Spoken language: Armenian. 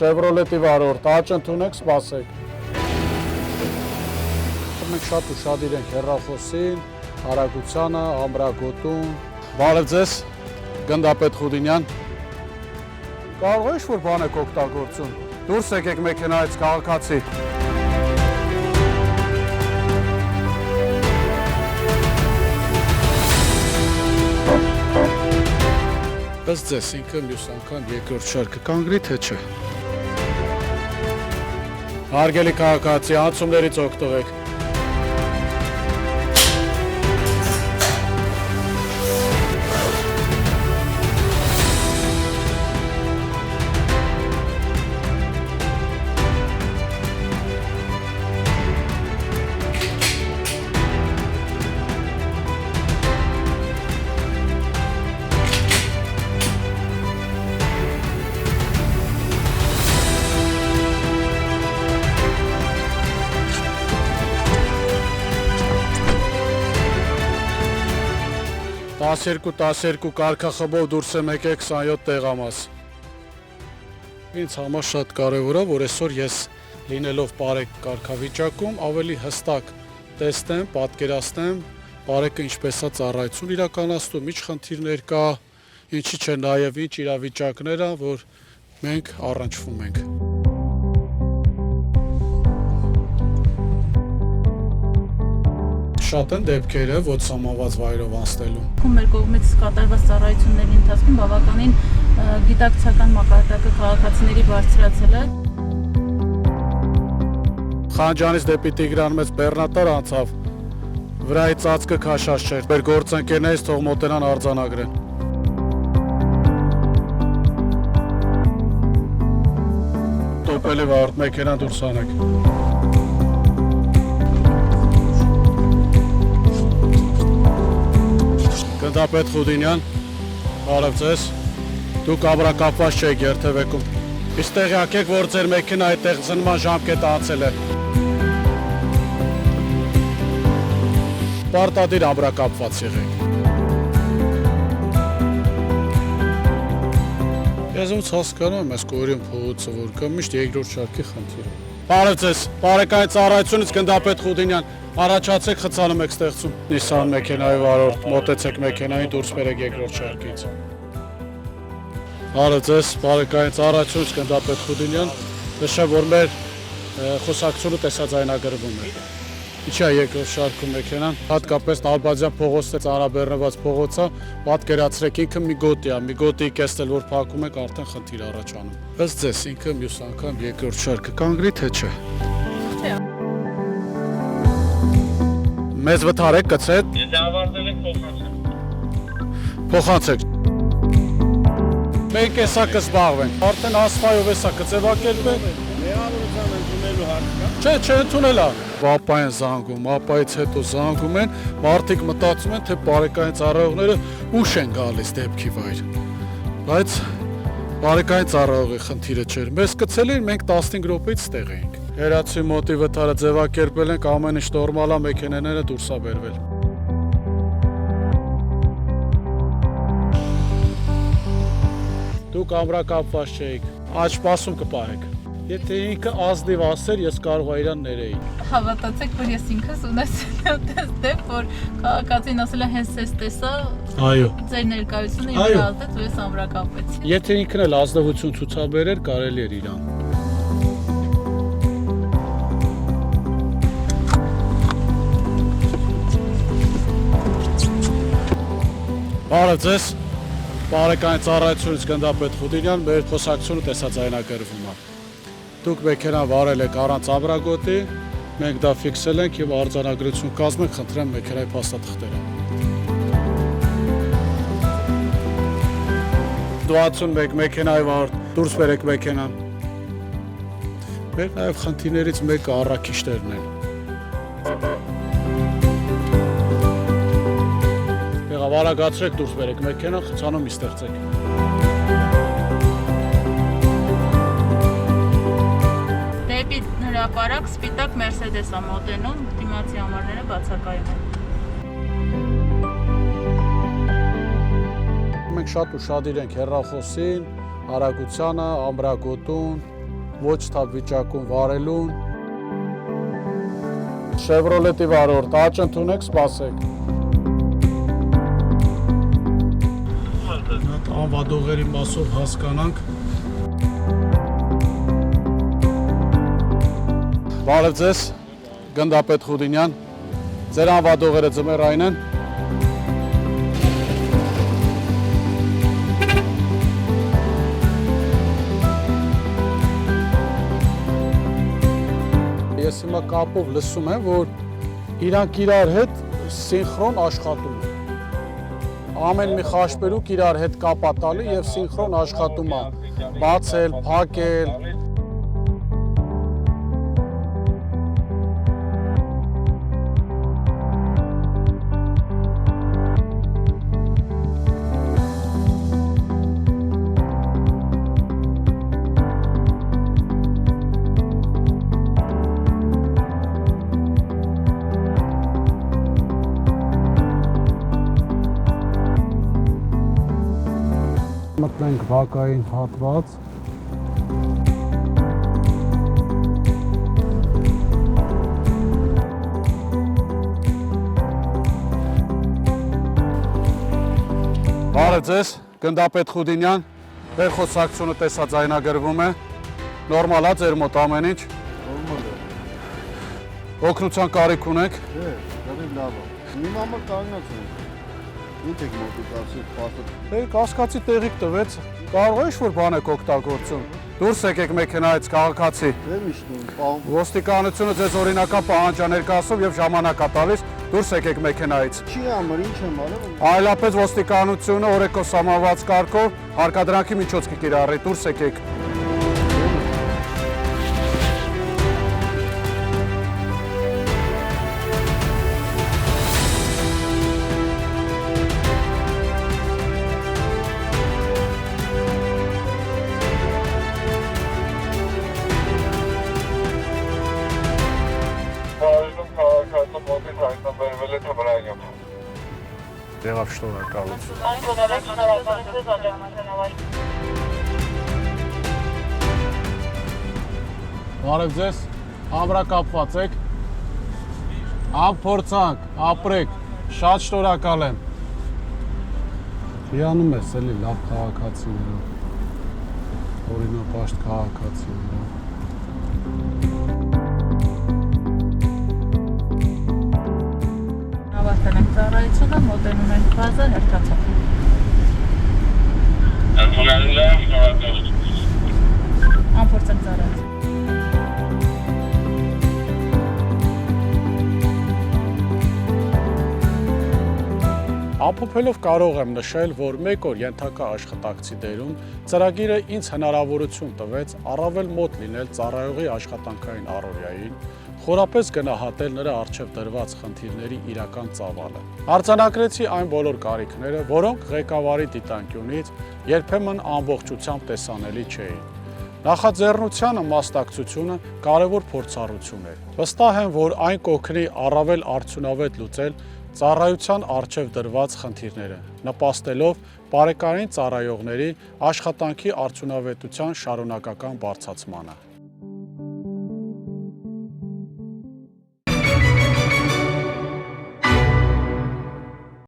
Chevrolet-ի վարորդ, աճ ընդունեք, սպասեք։ Մենք շատ ուշադիր ենք հեռախոսին, արագությանը, ամրագոտուն։ Բարև ձեզ, Գնդապետ Խուդինյան։ Կարող է ինչ-որ բան եք օգտագործում։ Դուրս եկեք մեքենայից, քաղաքացի։ Ըստ ձեզ ինքը մյուս անգամ երկրորդ շարքը կանգրի, թե չէ։ Հարգելի քաղաքացի, անցումներից օգտվեք։ Տասերկու կարգախմբով դուրս եմ եկել 27 տեղամաս։ Ինձ համար շատ կարևոր է, որ այսօր ես լինելով բարեկ կարգավիճակում ավելի հստակ տեսնեմ, պատկերացնեմ բարեկը ինչպես է ծառայություն իրականացնում, ինչ խնդիրներ կա, ինչի չէ նաև ինչ իրավիճակներ ա, որ մենք առնչվում ենք։ Շատ են դեպքերը ոչ սահմանված վայրով անցնելու։ Մեր կողմից կատարված ծառայությունների ընթացքում բավականին գիտակցական մակարդակը քաղաքացիների բարձրացել է։ Խանջանից դեպի Տիգրան մեծ բեռնատար անցավ, վրայի ծածկը քաշած չէր, մեր գործընկերներից թող մոտենան արձանագրեն։ Տոպելի վարորդ, մեքենան դուրս անեք։ Գնդապետ Խուդինյան, բարև ձեզ, դուք ամրակապված չեք երթևեկում, իսկ տեղյակ եք, որ ձեր մեքենա այդտեղ զննման ժամկետը անցել է։ Պարտադիր ամրակապված եղեք։ Ես ոնց հասկանում եմ այս կորին փողոցը, որ կա միշտ երկրորդ շարքի խնդիր։ Բարև ձեզ, բարեկային ծառայությունից Գնդապետ Խուդինյան, առաջացեք, խցանում եք ստեղծում։ Նիսան մեքենայի վարորդ, մոտեցեք մեքենային, դուրս բերեք երկրորդ շարքից։ Բարև ձեզ, բարեկային ծառայությունից Գնդապետ Խուդինյան, նշեմ, որ մեր խոսակցությունը տեսաձայնագրվում է։ Ինչի է երկրորդ շարքում մեքենան, հատկապես Ալբազյան փողոցն է ծանրաբեռնված փողոցը, պատկերացրեք ինքը մի գոտի է, մի գոտի կեսնել որ փակում եք արդեն խնդիր առաջանում։ Ըստ ձեզ ինքը մյուս անգամ երկրորդ շարքը կանգրի, թե չէ։ Չէ։ Մեզ վթարեք, կցրեք։ Եթե ավարտել եք փոխանցեք։ Փոխանցեք։ Մենք էսա կզբաղվենք։ Արդեն ասֆայով էսա կձևակերպեք։ Մեղավորության ընդունելու հարց կա։ Չէ, ընդունել է։ Ապա են զանգում, ապայից հետո զանգում են, մարդիկ մտածում են, թե բարեկային ծառայողները ուշ են գալիս դեպքի վայր։ Բայց բարեկային ծառայողի խնդիրը չէր։ Մեզ կցել էին, մենք 15 րոպեից տեղ էինք։ Հերացի մոտի վթարը ձևակերպել ենք, ամեն ինչ նորմալ է, մեքենաները դուրս է բերվել։ Դուք ամրակապված չէիք, աջ սպասում կպահեք։ Եթե ինքը ազնիվ ասեր, ես կարող էի իրան ներեի։ Հավատացեք, որ ես ինքս ունեցել եմ տեստեպ, որ քաղաքացին ասել է հենց ես տեսա, Այո։ ձեր ներկայությունը ինձ ազդեց, որ ես ամրակապվեցի։ Եթե ինքն էլ ազնվություն ցուցաբերեր, կարելի էր իրան։ Բարև ձեզ, բարեկային ծառայությունից Գնդապետ Խուդինյան, մեր խոսակցությունը տեսաձայնագրվում է։ Դուք մեքենան վարել եք առանց ամրագոտի, մենք դա ֆիքսել ենք եւ արձանագրություն կազմենք, խնդրեմ մեքենայի փաստաթղթերը։ 61 մեքենայի վարորդ, դուրս բերեք մեքենան։ Մեր նաեւ խնդիրներից մեկը առաքիչներն են։ Արագացրեք, դուրս բերեք մեքենան, խցանում ստեղծեք։ Դեպի հրապարակ սպիտակ Mercedes-ա մոտենում, դիմացի համարները բացակայում են։ Մենք շատ ուշադիր ենք հեռախոսին, արագությանը, ամրագոտուն, ոչ թափ վիճակում վարելուն։ Chevrolet-ի վարորդ, աճ ընդունեք, սպասեք։ Հատ անվադողերի մասով հասկանանք։ Բարև ձեզ, գնդապետ Խուդինյան, ձեր անվադողերը ձմեռային են։ Ես հիմա կապով լսում եմ, որ իրանք իրար հետ սինխրոն աշխատում են։ Ամեն մի խաչպերուկ իրար հետ կապա տալի եւ սինխրոն աշխատում է։ Բացել, փակել։ Մտնենք բակային հատված։ Բարև ձեզ, գնդապետ Խուդինյան, ձեր խոսակցությունը տեսաձայնագրվում է։ Նորմալ է ձեր մոտ ամեն ինչ։ Նորմալ է։ Օգնության կարիք ունեք։ Դե լավ է։ Մի մամա կանգնած է։ Ինչ եք մոտիկ ասի պատը։ Դե կասկածի տեղիք տվեց, կարող է ինչ-որ բան եք օգտագործում։ Դուրս եկեք մեքենայից, քաղաքացի։ Դե միշտ պահում։ Ոստիկանությունը ձեզ օրինական պահանջաներկայացում եւ ժամանակ է տալիս, դուրս եկեք մեքենայից։ Չի համար, ինչ եմ արել։ Այլապես ոստիկանությունը օրեկոս համաված կարգով հարկադրանքի միջոց կկիրառի, դուրս եկեք։ Եղավ շնորհակալություն։ Բարև ձեզ, ամրակապված եք, ամփորձանք, ապրեք, շատ շնորհակալ եմ։ Հիանում ես էլի լավ քաղաքացիներով, օրինապաշտ քաղաքացիներով։ Ավարտել ենք ծառայությունը, մոտենում ենք բազա հերթացող։ Ամփորձ ենք ծառայություն։ Ամփոփելով կարող եմ նշել, որ մեկ օր ենթակա աշխատակցի դերում ծրագիրը ինձ հնարավորություն տվեց առավել մոտ լինել ծառայողի աշխատանքային առօրյային, խորապես գնահատել նրա առջև դրված խնդիրների իրական ծավալը։ Արձանագրեցի այն բոլոր կարիքները, որոնք ղեկավարի դիտանկյունից երբեմն ամբողջությամբ տեսանելի չէին։ Նախաձեռնությանը մասնակցությունը կարևոր փորձառություն էր։ Վստահ եմ, որ այն կօգնի առավել արդյունավետ լուծել ծառայության առջև դրված խնդիրները, նպաստելով բարեկային ծառայողների աշխատանքի արդյունավետության շարունակական բարձրացմանը։